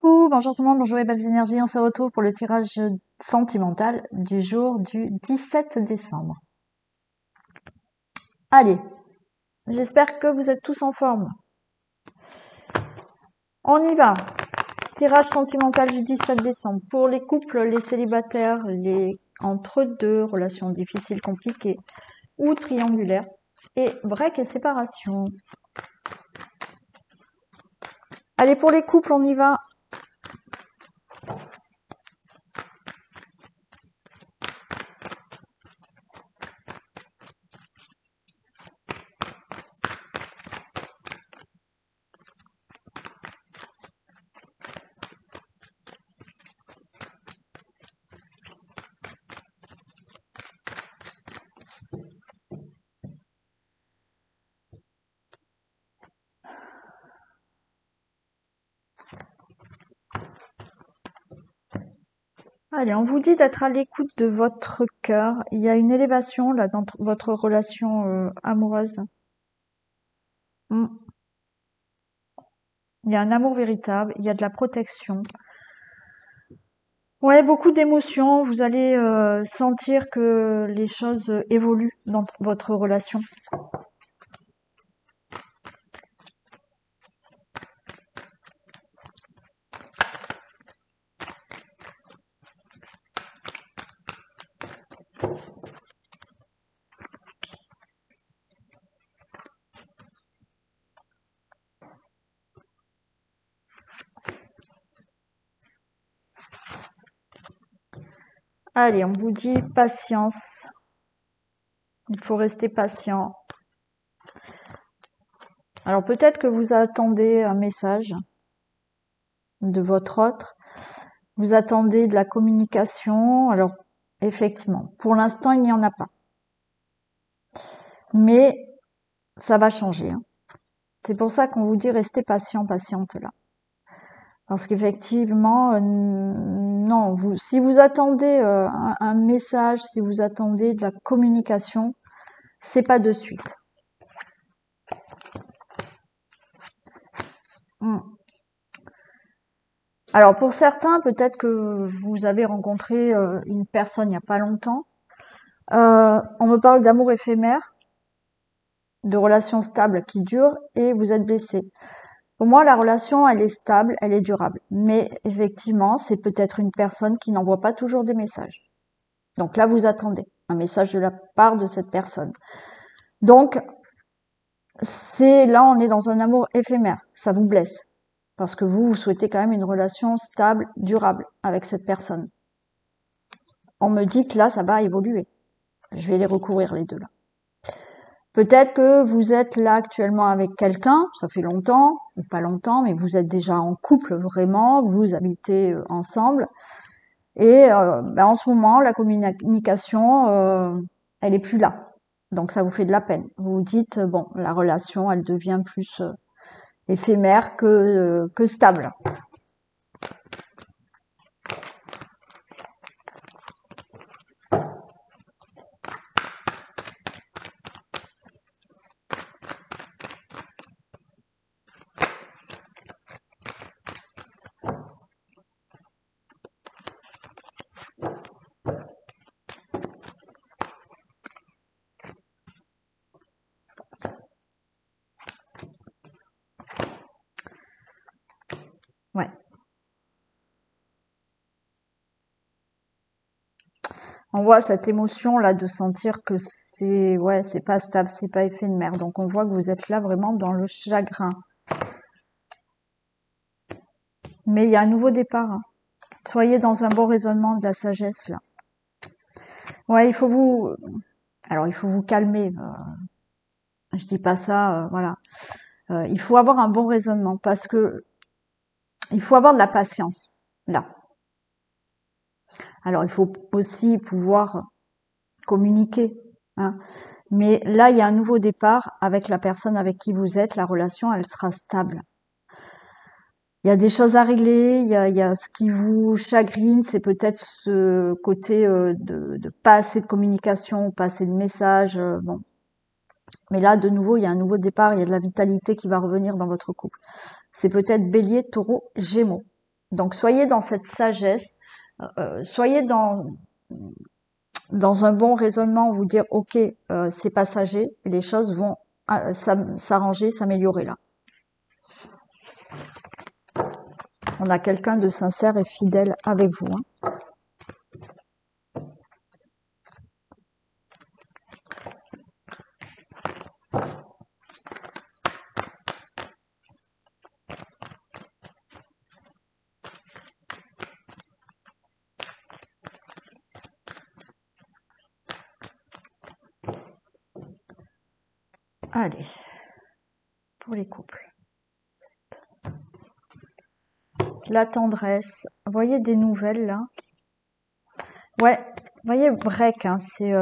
Bonjour tout le monde, bonjour les belles énergies, on se retrouve pour le tirage sentimental du jour du 17 décembre. Allez, j'espère que vous êtes tous en forme. On y va. Tirage sentimental du 17 décembre. Pour les couples, les célibataires, les entre-deux, relations difficiles, compliquées ou triangulaires, et break et séparation. Allez, pour les couples, on y va. Allez, on vous dit d'être à l'écoute de votre cœur. Il y a une élévation là dans votre relation amoureuse. Mm. Il y a un amour véritable, il y a de la protection. Ouais, beaucoup d'émotions. Vous allez sentir que les choses évoluent dans votre relation. Allez, on vous dit patience. Il faut rester patient. Alors peut-être que vous attendez un message de votre autre. Vous attendez de la communication. Alors effectivement, pour l'instant, il n'y en a pas. Mais ça va changer. C'est pour ça qu'on vous dit restez patient, patiente là. Parce qu'effectivement, non, si vous attendez un message, si vous attendez de la communication, c'est pas de suite. Alors pour certains, peut-être que vous avez rencontré une personne il n'y a pas longtemps. On me parle d'amour éphémère, de relations stables qui durent, et vous êtes blessé. Pour moi, la relation, elle est stable, elle est durable. Mais effectivement, c'est peut-être une personne qui n'envoie pas toujours des messages. Donc là, vous attendez un message de la part de cette personne. Donc, là, on est dans un amour éphémère. Ça vous blesse. Parce que vous souhaitez quand même une relation stable, durable avec cette personne. On me dit que là, ça va évoluer. Je vais les recouvrir, les deux là. Peut-être que vous êtes là actuellement avec quelqu'un, ça fait longtemps, ou pas longtemps, mais vous êtes déjà en couple vraiment, vous habitez ensemble. Et en ce moment, la communication, elle est plus là. Donc ça vous fait de la peine. Vous vous dites, bon, la relation, elle devient plus éphémère que stable. Ouais. On voit cette émotion là de sentir que c'est pas stable, c'est pas éphémère. Donc on voit que vous êtes là vraiment dans le chagrin. Mais il y a un nouveau départ. Soyez dans un bon raisonnement de la sagesse là. Ouais, il faut vous calmer. Je dis pas ça, voilà. Il faut avoir un bon raisonnement parce que il faut avoir de la patience là. Alors il faut aussi pouvoir communiquer, hein. Mais là, il y a un nouveau départ avec la personne avec qui vous êtes. La relation, elle sera stable. Il y a des choses à régler. Il y a ce qui vous chagrine, c'est peut-être ce côté de pas assez de communication, pas assez de messages. Bon, mais là, de nouveau, il y a un nouveau départ. Il y a de la vitalité qui va revenir dans votre couple. C'est peut-être Bélier, Taureau, Gémeaux. Donc soyez dans cette sagesse, soyez dans un bon raisonnement, vous dire ok, c'est passager, et les choses vont s'arranger, s'améliorer là. On a quelqu'un de sincère et fidèle avec vous. Hein. Allez, pour les couples. La tendresse. Vous voyez des nouvelles là? Ouais, vous voyez break, hein, c'est...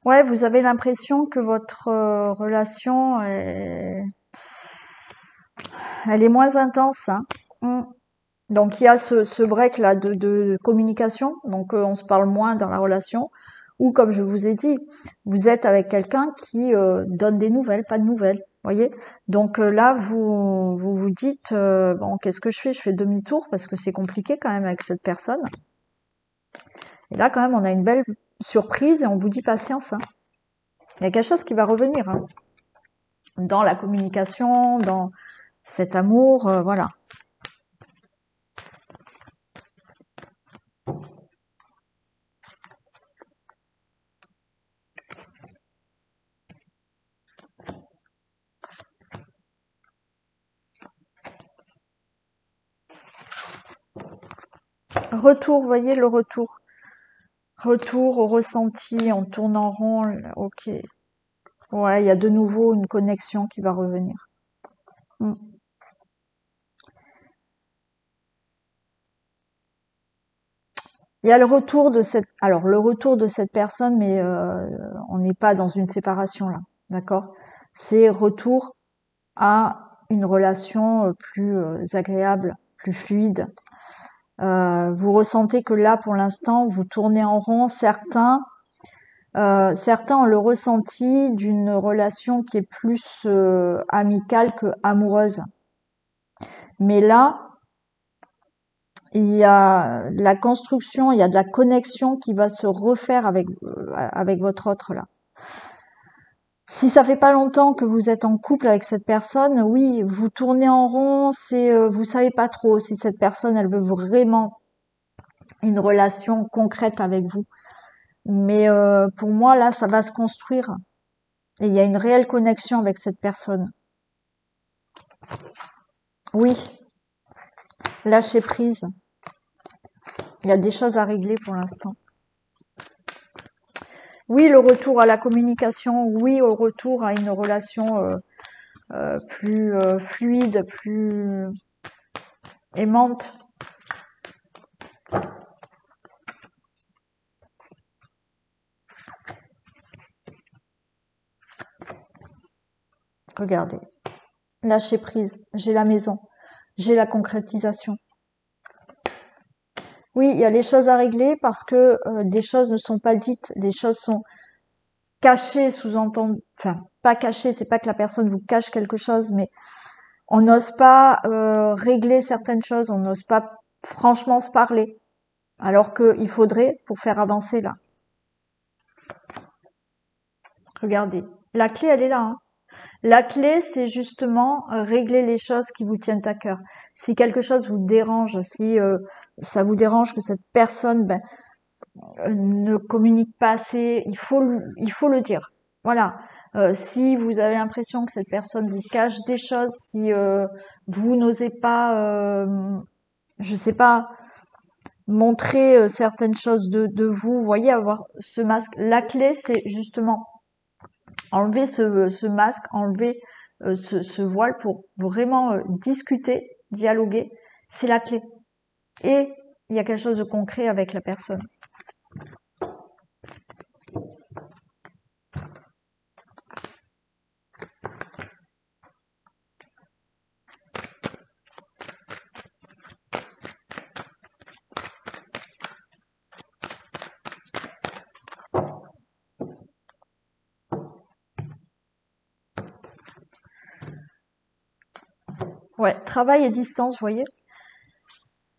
Ouais, vous avez l'impression que votre relation elle est moins intense. Hein. Donc il y a ce break là de communication, donc on se parle moins dans la relation, ou comme je vous ai dit, vous êtes avec quelqu'un qui donne des nouvelles, pas de nouvelles, voyez. Donc là vous dites bon, qu'est-ce que je fais? Je fais demi-tour parce que c'est compliqué quand même avec cette personne. Et là quand même on a une belle surprise et on vous dit patience. Hein. Il y a quelque chose qui va revenir hein, dans la communication, dans cet amour, voilà. Retour, voyez le retour. Retour au ressenti, on tourne en rond, ok. Ouais, il y a de nouveau une connexion qui va revenir. Il y a le retour de cette personne, mais on n'est pas dans une séparation là, d'accord? C'est retour à une relation plus agréable, plus fluide. Vous ressentez que là, pour l'instant, vous tournez en rond. Certains ont le ressenti d'une relation qui est plus amicale que amoureuse. Mais là, il y a la construction, il y a de la connexion qui va se refaire avec votre autre là. Si ça fait pas longtemps que vous êtes en couple avec cette personne, oui, vous tournez en rond, vous savez pas trop si cette personne elle veut vraiment une relation concrète avec vous. Mais pour moi là, ça va se construire et il y a une réelle connexion avec cette personne. Oui, lâcher prise. Il y a des choses à régler pour l'instant. Oui, le retour à la communication, oui, au retour à une relation plus fluide, plus aimante. Regardez, lâcher prise, j'ai la maison, j'ai la concrétisation. Oui, il y a les choses à régler parce que des choses ne sont pas dites, les choses sont cachées, sous-entendues, enfin pas cachées, c'est pas que la personne vous cache quelque chose, mais on n'ose pas régler certaines choses, on n'ose pas franchement se parler, alors qu'il faudrait pour faire avancer là. Regardez, la clé elle est là. Hein. La clé, c'est justement régler les choses qui vous tiennent à cœur. Si quelque chose vous dérange, si ça vous dérange que cette personne ne communique pas assez, il faut le dire. Voilà. Si vous avez l'impression que cette personne vous cache des choses, si vous n'osez pas, je sais pas, montrer certaines choses de vous, voyez, avoir ce masque. La clé, c'est justement enlever ce masque, enlever ce voile pour vraiment discuter, dialoguer, c'est la clé. Et il y a quelque chose de concret avec la personne. Ouais, travail et distance, vous voyez.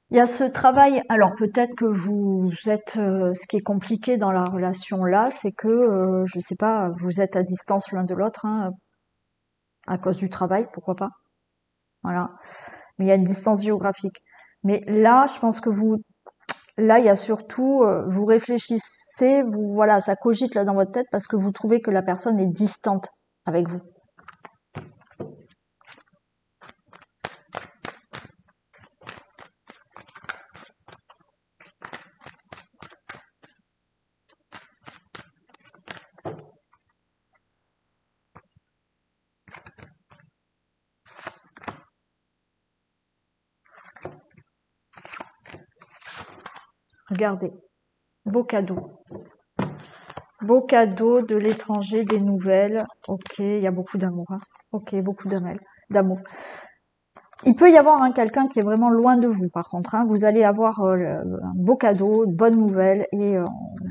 Il y a ce travail, alors peut-être que vous êtes, ce qui est compliqué dans la relation là, c'est que, je sais pas, vous êtes à distance l'un de l'autre, hein, à cause du travail, pourquoi pas. Voilà. Mais il y a une distance géographique. Mais là, je pense que là, il y a surtout, vous réfléchissez, voilà, ça cogite là dans votre tête parce que vous trouvez que la personne est distante avec vous. Regardez, beau cadeau. Beau cadeau de l'étranger, des nouvelles. Ok, il y a beaucoup d'amour. Hein. Ok, beaucoup d'amour. Il peut y avoir quelqu'un qui est vraiment loin de vous, par contre. Hein. Vous allez avoir un beau cadeau, de bonnes nouvelles. Et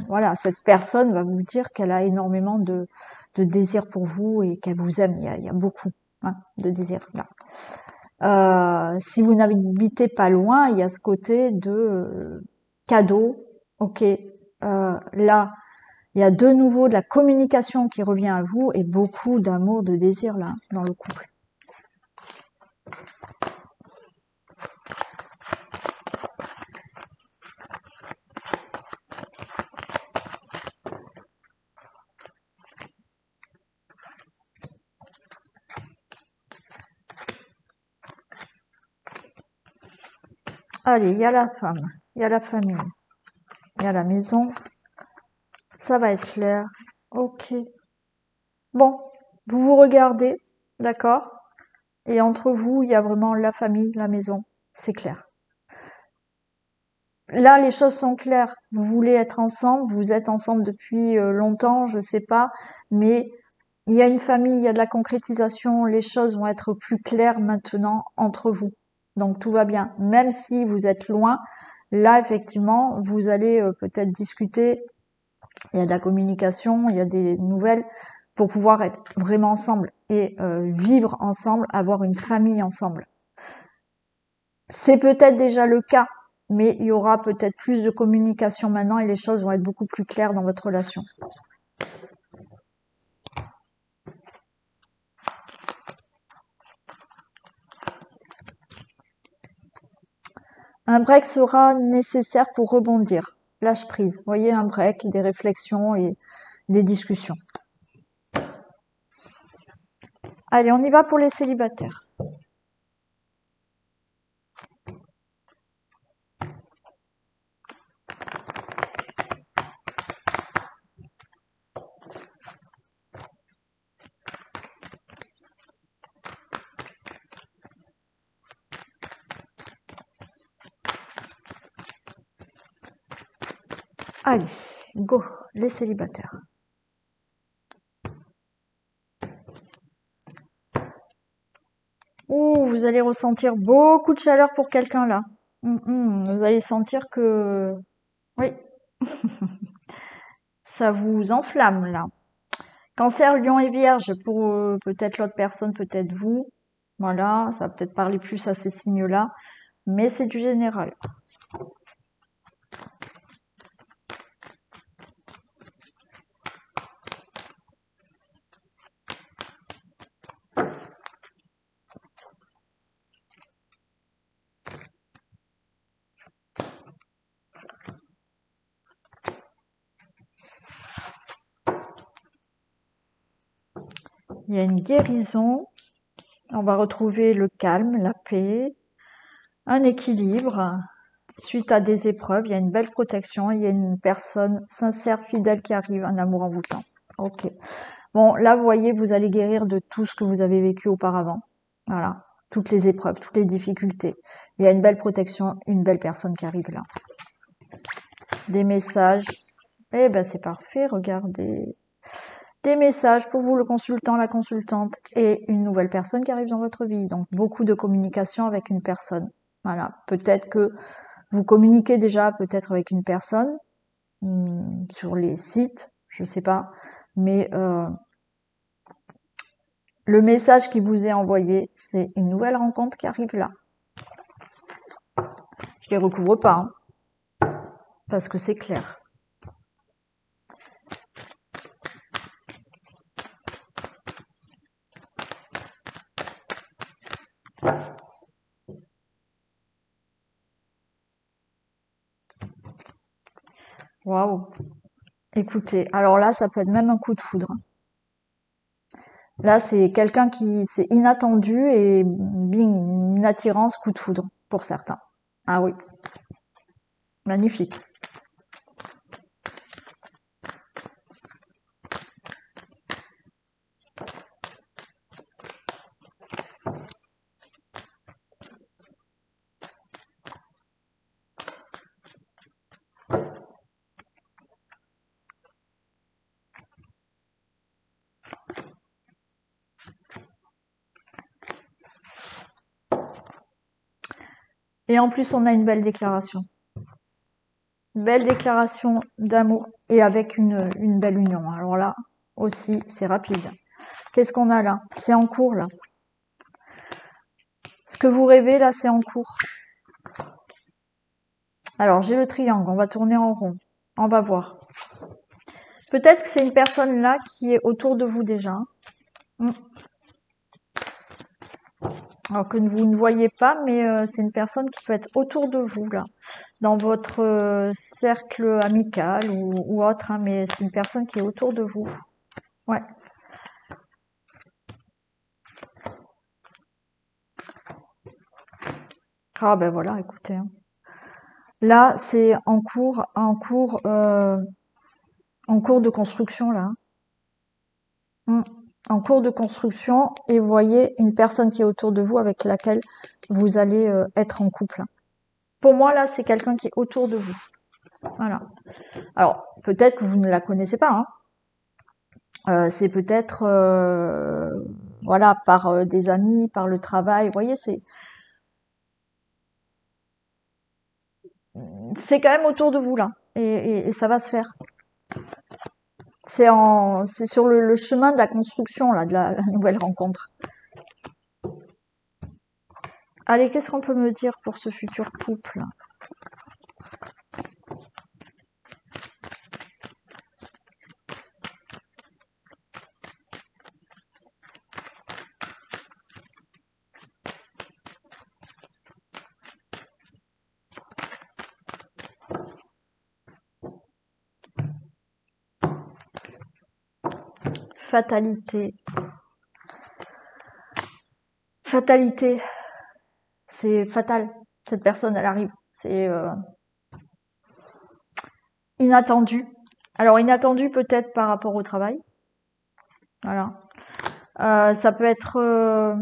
voilà, cette personne va vous dire qu'elle a énormément de désir pour vous et qu'elle vous aime. Il y a beaucoup de désir là. Si vous n'habitez pas loin, il y a ce côté de cadeau. Ok, là, il y a de nouveau de la communication qui revient à vous et beaucoup d'amour, de désir là, dans le couple. Allez, il y a la femme, il y a la famille, il y a la maison. Ça va être clair. Ok. Bon, vous vous regardez, d'accord? Et entre vous, il y a vraiment la famille, la maison. C'est clair. Là, les choses sont claires. Vous voulez être ensemble, vous êtes ensemble depuis longtemps, je sais pas, mais il y a une famille, il y a de la concrétisation, les choses vont être plus claires maintenant entre vous. Donc tout va bien. Même si vous êtes loin, là effectivement, vous allez peut-être discuter, il y a de la communication, il y a des nouvelles pour pouvoir être vraiment ensemble et vivre ensemble, avoir une famille ensemble. C'est peut-être déjà le cas, mais il y aura peut-être plus de communication maintenant et les choses vont être beaucoup plus claires dans votre relation. Un break sera nécessaire pour rebondir. Lâche prise. Vous voyez, un break, des réflexions et des discussions. Allez, on y va pour les célibataires. Allez, go, les célibataires. Ouh, vous allez ressentir beaucoup de chaleur pour quelqu'un là. Vous allez sentir que... Oui, ça vous enflamme là. Cancer, Lion et Vierge, pour peut-être l'autre personne, peut-être vous. Voilà, ça va peut-être parler plus à ces signes-là, mais c'est du général. Il y a une guérison, on va retrouver le calme, la paix, un équilibre. Suite à des épreuves, il y a une belle protection, il y a une personne sincère, fidèle qui arrive, un amour envoûtant. Ok. Bon, là, vous voyez, vous allez guérir de tout ce que vous avez vécu auparavant. Voilà. Toutes les épreuves, toutes les difficultés. Il y a une belle protection, une belle personne qui arrive là. Des messages. Eh ben, c'est parfait, regardez. Des messages pour vous, le consultant, la consultante, et une nouvelle personne qui arrive dans votre vie. Donc, beaucoup de communication avec une personne. Voilà. Peut-être que vous communiquez déjà peut-être avec une personne sur les sites, je sais pas, mais Le message qui vous est envoyé, c'est une nouvelle rencontre qui arrive là. Je les recouvre pas, hein, parce que c'est clair. Waouh. Écoutez, alors là, ça peut être même un coup de foudre. Là, c'est quelqu'un qui, c'est inattendu et bing, une attirance, coup de foudre pour certains. Ah oui, magnifique. Et en plus, on a une belle déclaration. Une belle déclaration d'amour et avec une belle union. Alors là, aussi, c'est rapide. Qu'est-ce qu'on a là? C'est en cours, là. Ce que vous rêvez, là, c'est en cours. Alors, j'ai le triangle. On va tourner en rond. On va voir. Peut-être que c'est une personne là qui est autour de vous déjà. Alors que vous ne voyez pas, mais c'est une personne qui peut être autour de vous là, dans votre cercle amical ou autre, hein, mais c'est une personne qui est autour de vous. Ouais. Ah ben voilà, écoutez, hein. Là, c'est en cours de construction là. En cours de construction, et vous voyez une personne qui est autour de vous avec laquelle vous allez être en couple. Pour moi, là, c'est quelqu'un qui est autour de vous. Voilà. Alors, peut-être que vous ne la connaissez pas, hein. C'est peut-être, voilà, par des amis, par le travail. Vous voyez, c'est quand même autour de vous là, et ça va se faire. C'est sur le chemin de la construction là, de la nouvelle rencontre. Allez, qu'est-ce qu'on peut me dire pour ce futur couple? Fatalité. Fatalité. C'est fatal. Cette personne, elle arrive. C'est inattendu. Alors inattendu peut-être par rapport au travail. Voilà. Ça peut être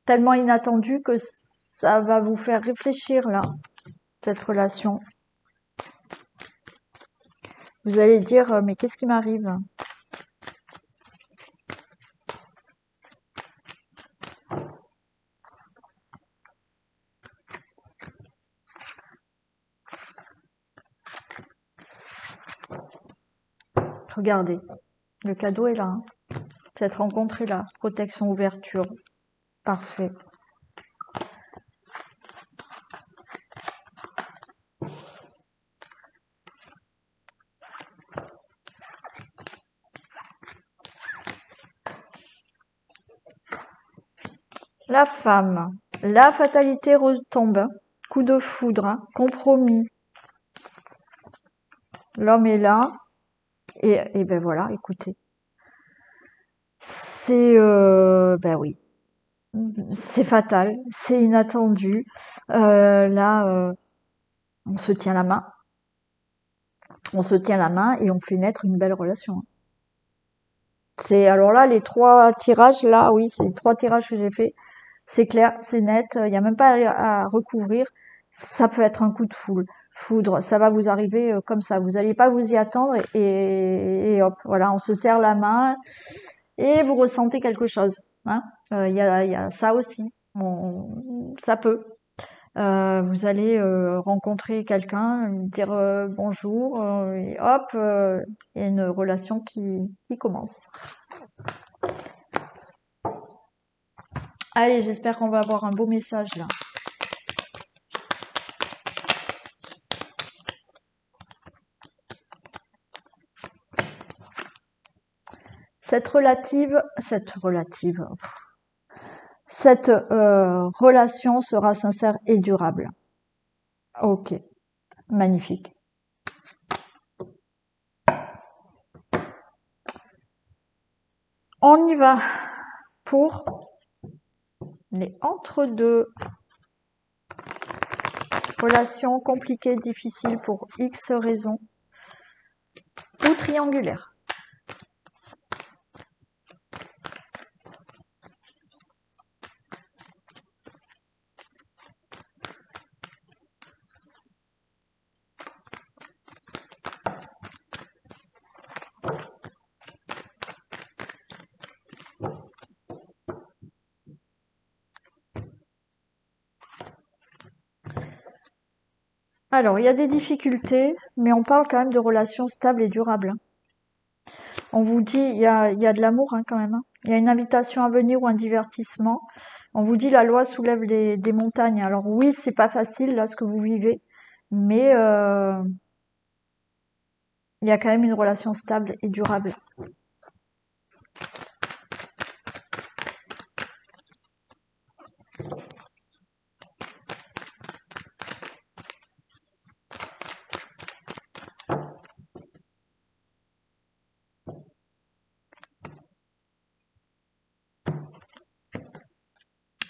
tellement inattendu que ça va vous faire réfléchir là, cette relation. Vous allez dire mais qu'est-ce qui m'arrive? Regardez, le cadeau est là, hein. Cette rencontre est là, protection, ouverture, parfait. La femme, la fatalité retombe, coup de foudre, hein, compromis. L'homme est là, et ben voilà, écoutez. C'est, ben oui, c'est fatal, c'est inattendu. Là, on se tient la main. On se tient la main et on fait naître une belle relation. C'est alors là les trois tirages là, oui, c'est les trois tirages que j'ai fait. C'est clair, c'est net. Il n'y a même pas à recouvrir. Ça peut être un coup de foudre. Ça va vous arriver comme ça. Vous n'allez pas vous y attendre et hop, voilà, on se serre la main et vous ressentez quelque chose. Hein. Y a ça aussi. Ça peut. Vous allez rencontrer quelqu'un, lui dire bonjour, et hop, il y a une relation qui commence. Allez, j'espère qu'on va avoir un beau message là. Cette relation sera sincère et durable. Ok, magnifique. On y va pour les entre-deux. Relation compliquée, difficile pour X raisons. Ou triangulaire. Alors, il y a des difficultés, mais on parle quand même de relations stables et durables. On vous dit, il y a de l'amour quand même. Il y a une invitation à venir ou un divertissement. On vous dit la loi soulève des montagnes. Alors oui, c'est pas facile là ce que vous vivez, mais il y a quand même une relation stable et durable.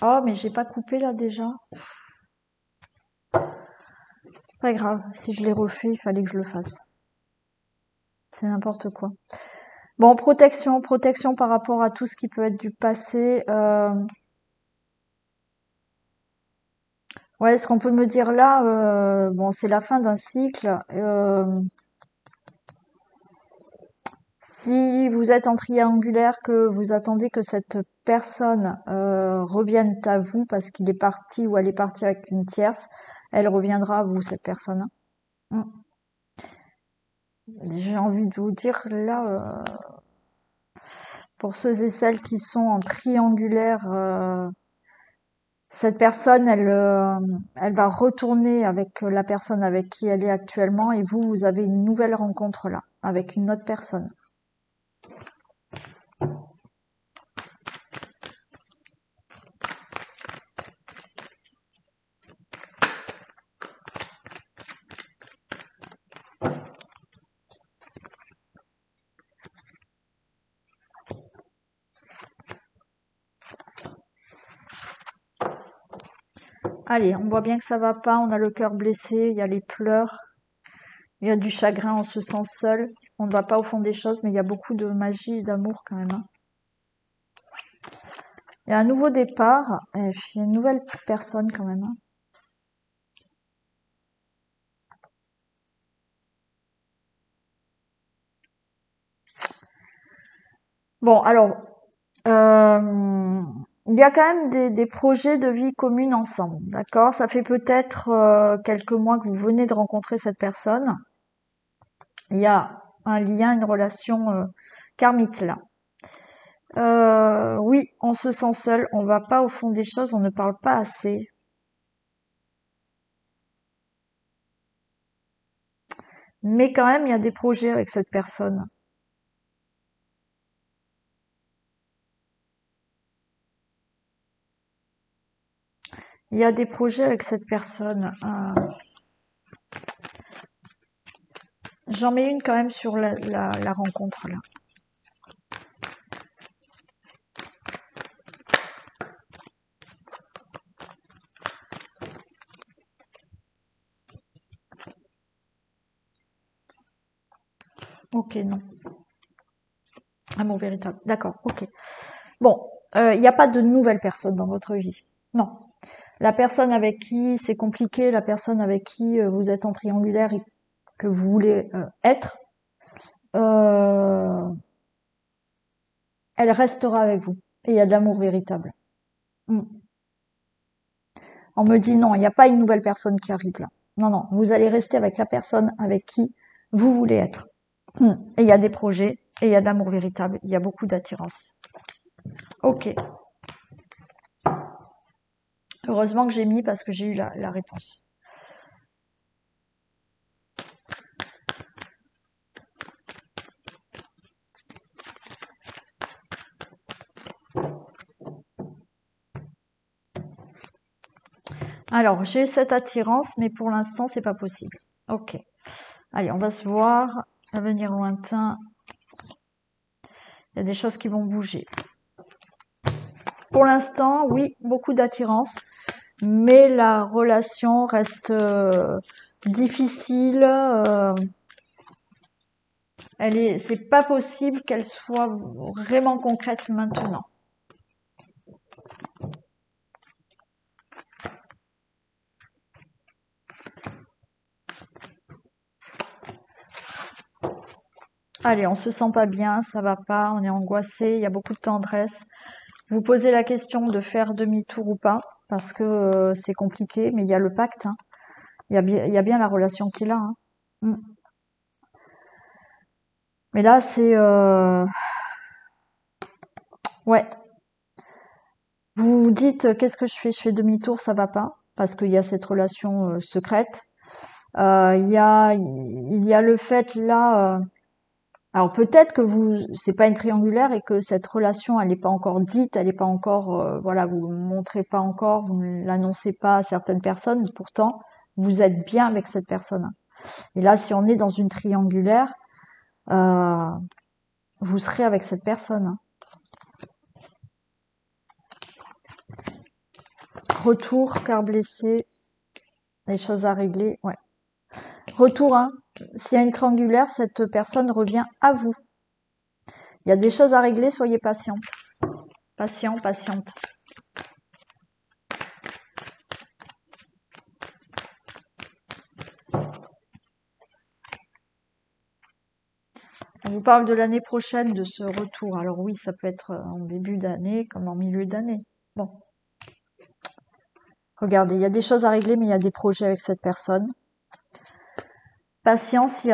Oh, mais j'ai pas coupé là déjà. Pas grave, si je l'ai refait, il fallait que je le fasse. C'est n'importe quoi. Bon, protection par rapport à tout ce qui peut être du passé. Ouais, ce qu'on peut me dire là, bon, c'est la fin d'un cycle. Si vous êtes en triangulaire, que vous attendez que cette personne revienne à vous parce qu'il est parti ou elle est partie avec une tierce, elle reviendra à vous, cette personne. J'ai envie de vous dire là, pour ceux et celles qui sont en triangulaire, cette personne, elle va retourner avec la personne avec qui elle est actuellement et vous avez une nouvelle rencontre là, avec une autre personne. Allez, on voit bien que ça va pas, on a le cœur blessé, il y a les pleurs, il y a du chagrin, on se sent seul. On ne va pas au fond des choses, mais il y a beaucoup de magie et d'amour quand même. Il y a un nouveau départ, et puis une nouvelle personne quand même. Bon, alors, il y a quand même des projets de vie commune ensemble, d'accord? Ça fait peut-être quelques mois que vous venez de rencontrer cette personne. Il y a un lien, une relation karmique là. Oui, on se sent seul, on va pas au fond des choses, on ne parle pas assez. Mais quand même, il y a des projets avec cette personne. Il y a des projets avec cette personne. J'en mets une quand même sur la rencontre là. Ok, non. Amour véritable. D'accord, ok. Bon, il n'y a pas de nouvelle personne dans votre vie. Non. La personne avec qui c'est compliqué, la personne avec qui vous êtes en triangulaire et que vous voulez être, euh, elle restera avec vous. Et il y a de l'amour véritable. Mm. On me dit non, il n'y a pas une nouvelle personne qui arrive là. Non, non, vous allez rester avec la personne avec qui vous voulez être. Et il y a des projets, et il y a de l'amour véritable, il y a beaucoup d'attirance. Ok. Heureusement que j'ai mis parce que j'ai eu la réponse. Alors, j'ai cette attirance, mais pour l'instant, c'est pas possible. Ok. Allez, on va se voir. Avenir lointain. Il y a des choses qui vont bouger. Pour l'instant, oui, beaucoup d'attirance, mais la relation reste difficile. C'est pas possible qu'elle soit vraiment concrète maintenant. Allez, on se sent pas bien, ça va pas, on est angoissé, il y a beaucoup de tendresse. Vous posez la question de faire demi-tour ou pas, parce que c'est compliqué, mais il y a le pacte, hein. Il y a bien la relation qu'il a, hein. Mm. Mais là, c'est... Ouais. Vous vous dites, qu'est-ce que je fais? Je fais demi-tour, ça va pas, parce qu'il y a cette relation secrète. Il y a le fait là... alors peut-être que c'est pas une triangulaire et que cette relation, elle n'est pas encore dite, elle n'est pas encore, voilà, vous ne montrez pas encore, vous ne l'annoncez pas à certaines personnes, pourtant, vous êtes bien avec cette personne. Et là, si on est dans une triangulaire, vous serez avec cette personne. Retour, cœur blessé, les choses à régler, ouais. Retour, hein. S'il y a une triangulaire, cette personne revient à vous. Il y a des choses à régler, soyez patient. Patient, patiente. On vous parle de l'année prochaine, de ce retour. Alors oui, ça peut être en début d'année comme en milieu d'année. Bon. Regardez, il y a des choses à régler, mais il y a des projets avec cette personne. Patience, il y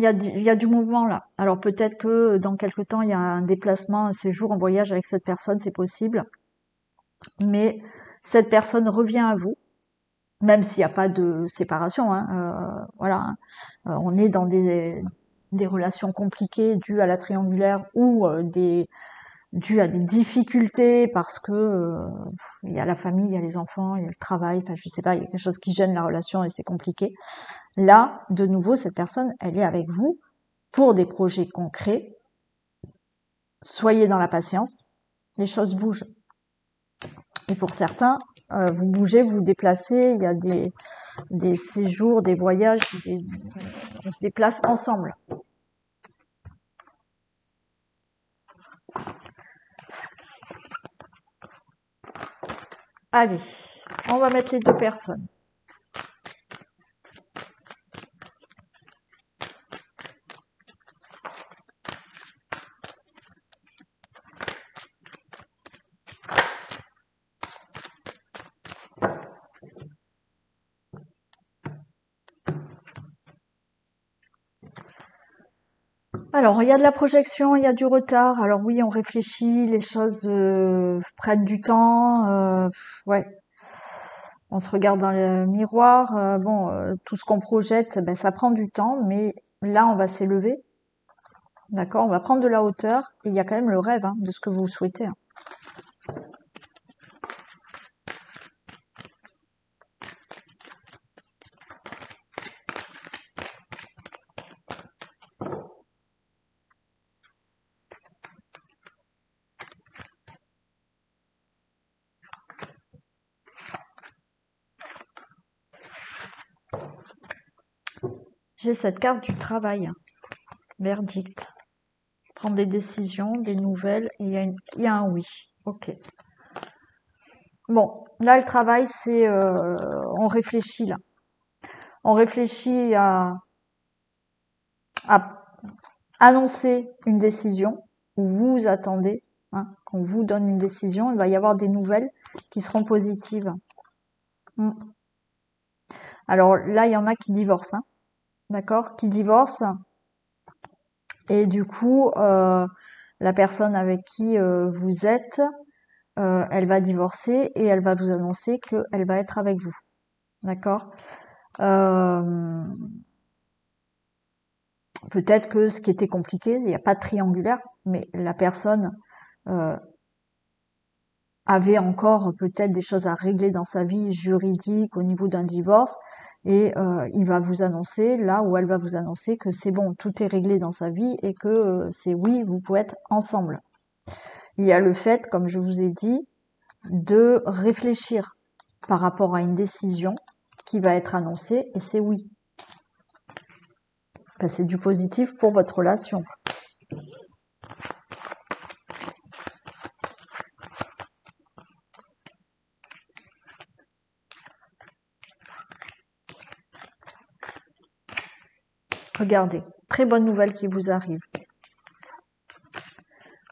a du mouvement là. Alors peut-être que dans quelque temps, il y a un déplacement, un séjour, un voyage avec cette personne, c'est possible. Mais cette personne revient à vous, même s'il n'y a pas de séparation, hein. Voilà, hein. On est dans des relations compliquées dues à la triangulaire ou dues à des difficultés parce que il y a la famille, il y a les enfants, il y a le travail, enfin je sais pas, il y a quelque chose qui gêne la relation et c'est compliqué. Là, de nouveau, cette personne, elle est avec vous pour des projets concrets. Soyez dans la patience, les choses bougent. Et pour certains, vous bougez, vous vous déplacez, il y a des séjours, des voyages, on se déplace ensemble. Allez, on va mettre les deux personnes. Alors, il y a de la projection, il y a du retard. Alors oui, on réfléchit, les choses prennent du temps. Ouais, on se regarde dans le miroir. Tout ce qu'on projette, ben, ça prend du temps, mais là, on va s'élever. D'accord, on va prendre de la hauteur. Et il y a quand même le rêve, hein, de ce que vous souhaitez, hein. J'ai cette carte du travail. Verdict. Prendre des décisions, des nouvelles, et il y a un oui. Ok. Bon, là, le travail, c'est... on réfléchit, là. On réfléchit à annoncer une décision, ou vous attendez, hein, qu'on vous donne une décision, il va y avoir des nouvelles qui seront positives. Alors là, il y en a qui divorcent, hein, d'accord, qui divorcent, et du coup, la personne avec qui vous êtes elle va divorcer et elle va vous annoncer qu'elle va être avec vous. D'accord? Euh, Peut-être que ce qui était compliqué, il n'y a pas de triangulaire, mais la personne euh, avait encore peut-être des choses à régler dans sa vie juridique au niveau d'un divorce, et il va vous annoncer, là où elle va vous annoncer que c'est bon, tout est réglé dans sa vie et que c'est oui, vous pouvez être ensemble. Il y a le fait, comme je vous ai dit, de réfléchir par rapport à une décision qui va être annoncée, et c'est oui. Enfin, c'est du positif pour votre relation. Regardez, très bonne nouvelle qui vous arrive.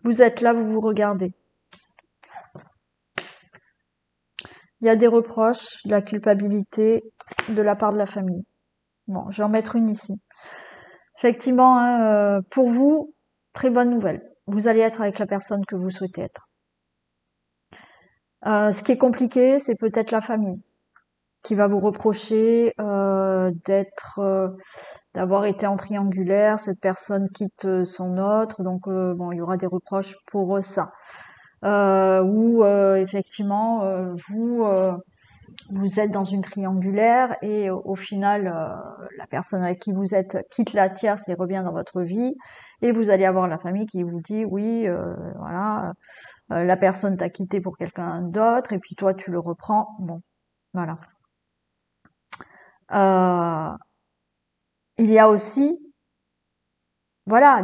Vous êtes là, vous vous regardez. Il y a des reproches, de la culpabilité de la part de la famille. Bon, je vais en mettre une ici. Effectivement, hein, pour vous, très bonne nouvelle. Vous allez être avec la personne que vous souhaitez être. Ce qui est compliqué, c'est peut-être la famille qui va vous reprocher d'avoir été en triangulaire. Cette personne quitte son autre, donc bon, il y aura des reproches pour ça. Ou effectivement, vous êtes dans une triangulaire et au final, la personne avec qui vous êtes quitte la tierce et revient dans votre vie, et vous allez avoir la famille qui vous dit oui, voilà, la personne t'a quitté pour quelqu'un d'autre et puis toi tu le reprends. Bon, voilà. Euh, il y a aussi, voilà,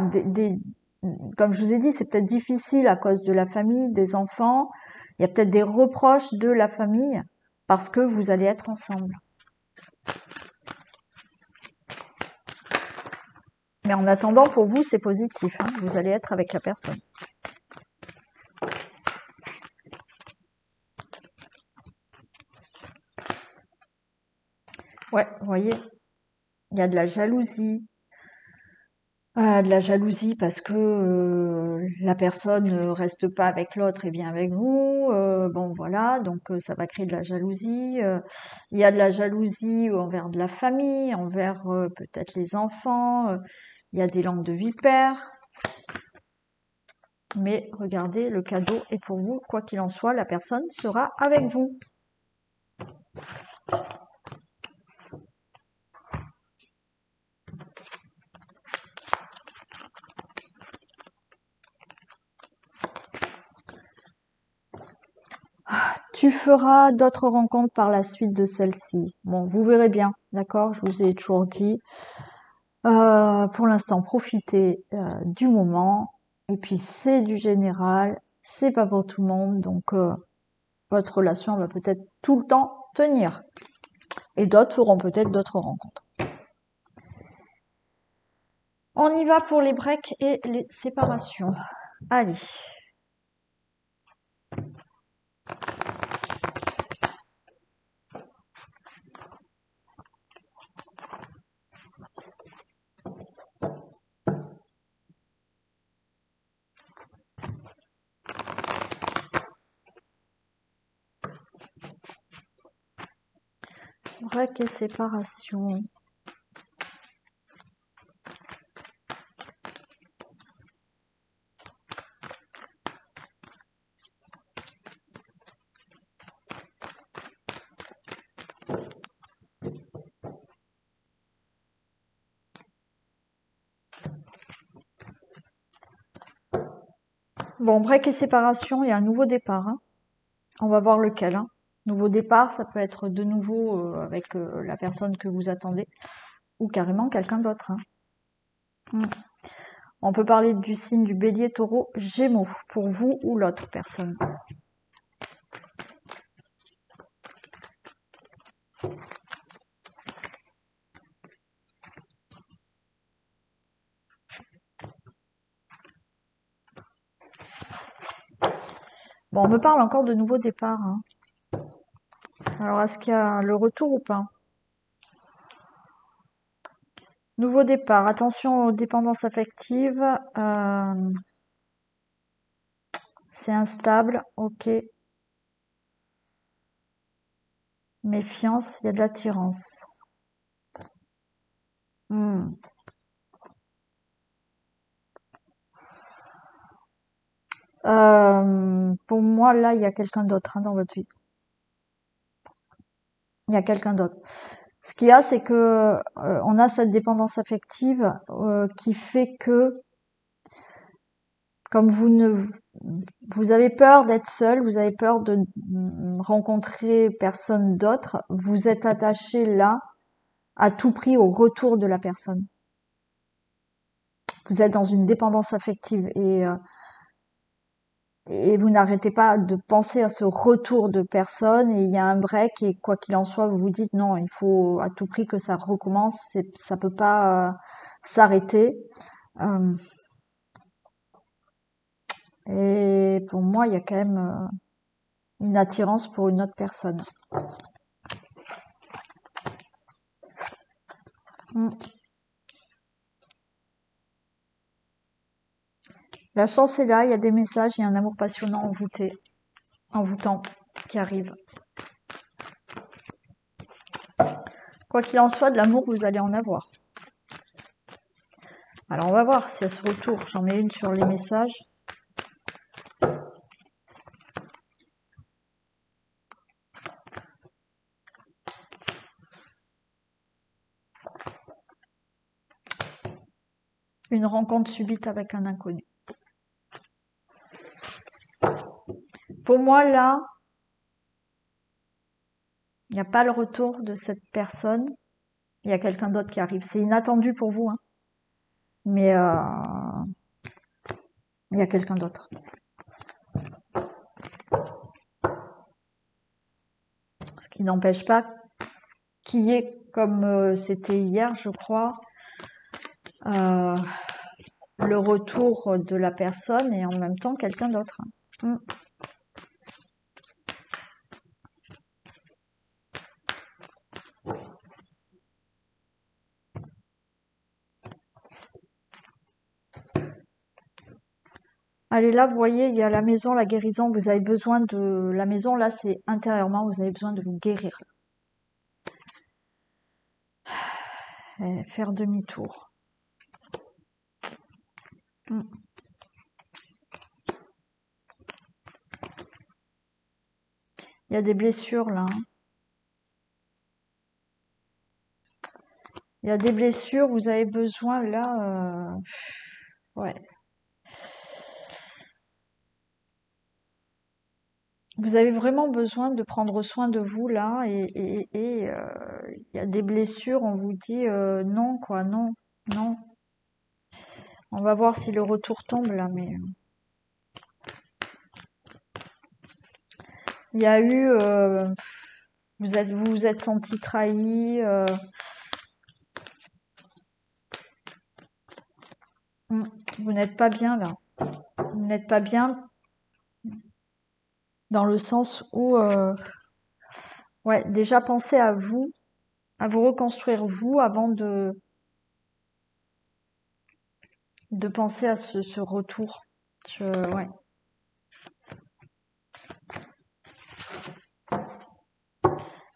comme je vous ai dit, c'est peut-être difficile à cause de la famille, des enfants. Il y a peut-être des reproches de la famille parce que vous allez être ensemble. Mais en attendant, pour vous, c'est positif. Hein, vous allez être avec la personne. Ouais, vous voyez, il y a de la jalousie. De la jalousie parce que la personne ne reste pas avec l'autre et vient avec vous. Bon, voilà, donc ça va créer de la jalousie. Il y a de la jalousie envers de la famille, envers peut-être les enfants. Il y a des langues de vipères. Mais regardez, le cadeau est pour vous. Quoi qu'il en soit, la personne sera avec vous. Tu feras d'autres rencontres par la suite de celle-ci. Bon, vous verrez bien, d'accord? Je vous ai toujours dit. Pour l'instant, profitez du moment. Et puis, c'est du général. C'est pas pour tout le monde. Donc, votre relation va peut-être tout le temps tenir. Et d'autres feront peut-être d'autres rencontres. On y va pour les breaks et les séparations. Allez. Break et séparation. Bon, break et séparation, il y a un nouveau départ. Hein. On va voir lequel. Hein. Nouveau départ, ça peut être de nouveau avec la personne que vous attendez ou carrément quelqu'un d'autre. Hein. On peut parler du signe du bélier, taureau, gémeaux, pour vous ou l'autre personne. Bon, on me parle encore de nouveau départ. Hein. Alors, est-ce qu'il y a le retour ou pas? Nouveau départ. Attention aux dépendances affectives. C'est instable, ok. Méfiance, il y a de l'attirance. Pour moi, là, il y a quelqu'un d'autre dans votre vie. Il y a quelqu'un d'autre. Ce qu'il y a, c'est que on a cette dépendance affective qui fait que, comme vous avez peur d'être seul, vous avez peur de rencontrer personne d'autre, vous êtes attaché là à tout prix au retour de la personne. Vous êtes dans une dépendance affective et vous n'arrêtez pas de penser à ce retour de personne et il y a un break et quoi qu'il en soit, vous vous dites non, il faut à tout prix que ça recommence, ça peut pas s'arrêter. Euh, et pour moi, il y a quand même une attirance pour une autre personne. La chance est là, il y a des messages, il y a un amour passionnant envoûtant qui arrive. Quoi qu'il en soit, de l'amour, vous allez en avoir. Alors on va voir s'il y a ce retour. J'en mets une sur les messages. Une rencontre subite avec un inconnu. Pour moi, là, il n'y a pas le retour de cette personne. Il y a quelqu'un d'autre qui arrive. C'est inattendu pour vous, hein. Mais il y a quelqu'un d'autre. Ce qui n'empêche pas qu'il y ait, comme c'était hier, je crois, le retour de la personne et en même temps quelqu'un d'autre. Allez, là, vous voyez, il y a la maison, la guérison. Vous avez besoin de... La maison, là, c'est intérieurement, vous avez besoin de vous guérir. Et faire demi-tour. Il y a des blessures, là. Il y a des blessures, vous avez besoin, là... Ouais. Vous avez vraiment besoin de prendre soin de vous, là, et il y a des blessures, on vous dit non, quoi, non, non. On va voir si le retour tombe, là, mais... Il y a eu... vous vous êtes senti trahi. Vous n'êtes pas bien, là. Vous n'êtes pas bien dans le sens où... ouais, déjà pensez à vous reconstruire vous avant de penser à ce retour. Ouais.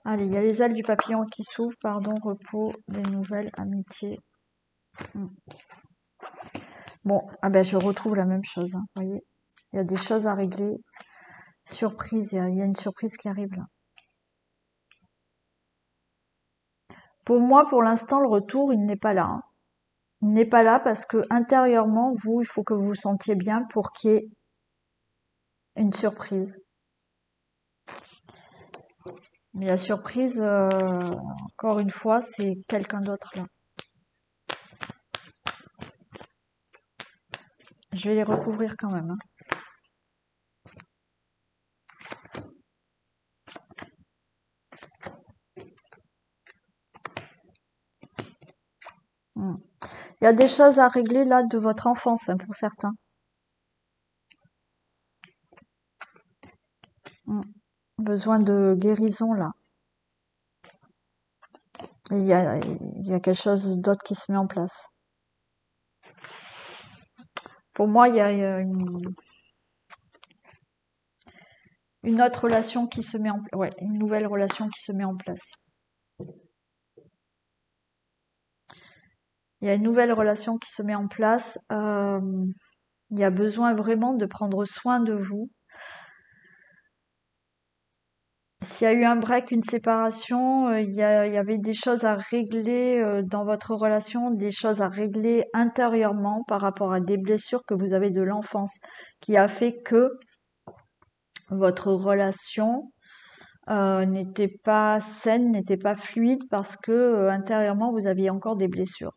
Allez, il y a les ailes du papillon qui s'ouvrent, pardon, repos, des nouvelles, amitié. Bon, ah ben je retrouve la même chose, hein, vous voyez. Il y a des choses à régler. Surprise, il y a une surprise qui arrive là. Pour moi, pour l'instant, le retour, il n'est pas là, hein. Il n'est pas là parce que intérieurement, vous, il faut que vous vous sentiez bien pour qu'il y ait une surprise. Mais la surprise, encore une fois, c'est quelqu'un d'autre là. Je vais les recouvrir quand même, hein. Il y a des choses à régler là de votre enfance, hein, pour certains. Besoin de guérison là. Et il y a quelque chose d'autre qui se met en place. Pour moi, il y a une... Une autre relation qui se met en place. Ouais, une nouvelle relation qui se met en place. Il y a une nouvelle relation qui se met en place. Il y a besoin vraiment de prendre soin de vous. S'il y a eu un break, une séparation, il y avait des choses à régler dans votre relation, des choses à régler intérieurement par rapport à des blessures que vous avez de l'enfance, qui a fait que votre relation n'était pas saine, n'était pas fluide parce que intérieurement vous aviez encore des blessures.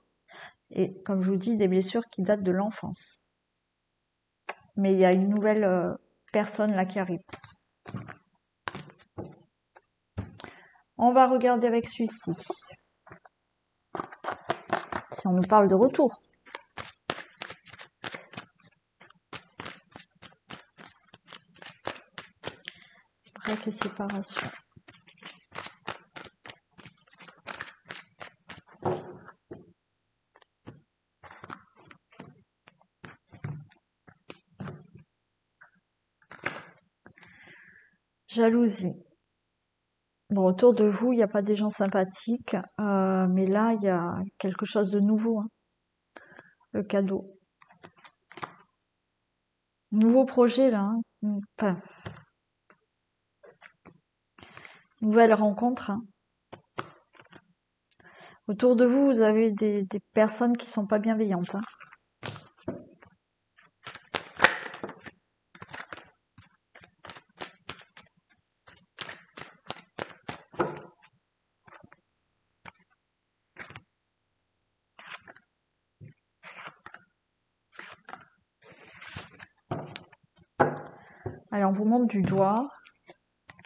Et comme je vous dis, des blessures qui datent de l'enfance. Mais il y a une nouvelle personne là qui arrive. On va regarder avec celui-ci. Si on nous parle de retour. Break et séparation. Jalousie. Bon, autour de vous, il n'y a pas des gens sympathiques, mais là, il y a quelque chose de nouveau. Hein. Le cadeau. Nouveau projet, là. Hein. Enfin, nouvelle rencontre. Hein. Autour de vous, vous avez des personnes qui sont pas bienveillantes. Hein. Allez, on vous montre du doigt.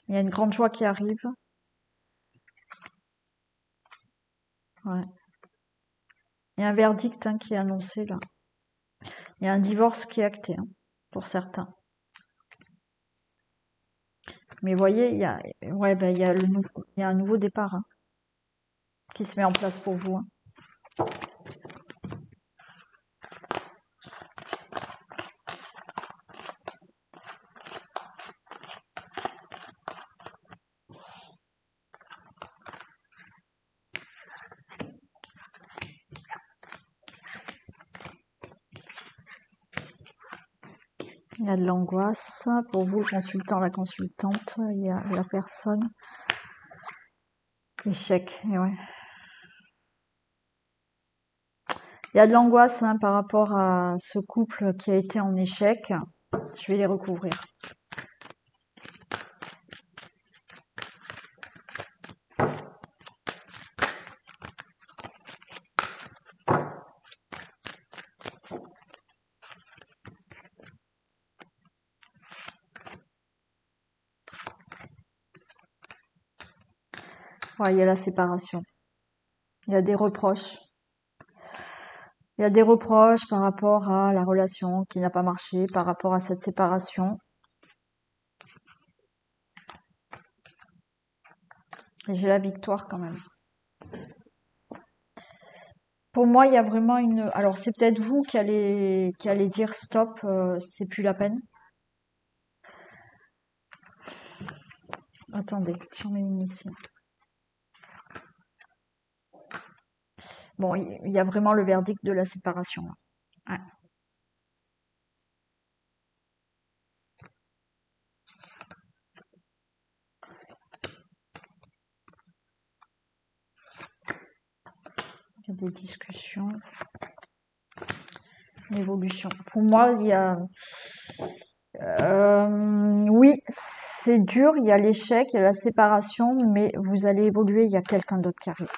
Il y a une grande joie qui arrive. Ouais. Il y a un verdict qui est annoncé là. Il y a un divorce qui est acté pour certains. Mais vous voyez, il y a, ouais, ben, il y a un nouveau départ qui se met en place pour vous. Il y a de l'angoisse pour vous, le consultant, la consultante. Il y a la personne. Échec, et ouais. Il y a de l'angoisse par rapport à ce couple qui a été en échec. Je vais les recouvrir. Ouais, il y a la séparation. Il y a des reproches. Il y a des reproches par rapport à la relation qui n'a pas marché, par rapport à cette séparation. Et j'ai la victoire quand même. Pour moi, il y a vraiment une... Alors, c'est peut-être vous qui allez dire stop, c'est plus la peine. Attendez, j'en ai une ici. Bon, il y a vraiment le verdict de la séparation. Là. Ouais. Il y a des discussions, l'évolution. Pour moi, il y a... oui, c'est dur, il y a l'échec, il y a la séparation, mais vous allez évoluer, il y a quelqu'un d'autre qui arrive.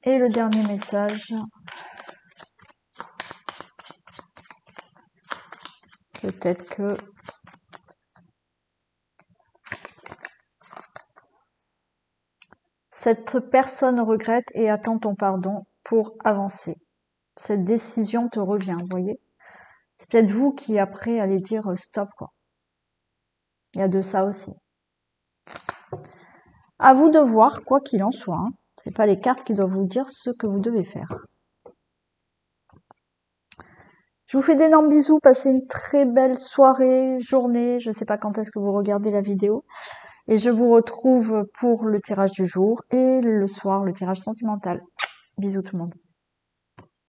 Et le dernier message. Peut-être que cette personne regrette et attend ton pardon pour avancer. Cette décision te revient, vous voyez. C'est peut-être vous qui après allez dire stop, quoi. Il y a de ça aussi. À vous de voir, quoi qu'il en soit. C'est pas les cartes qui doivent vous dire ce que vous devez faire. Je vous fais d'énormes bisous, passez une très belle soirée, journée, je sais pas quand est-ce que vous regardez la vidéo. Et je vous retrouve pour le tirage du jour et le soir, le tirage sentimental. Bisous tout le monde.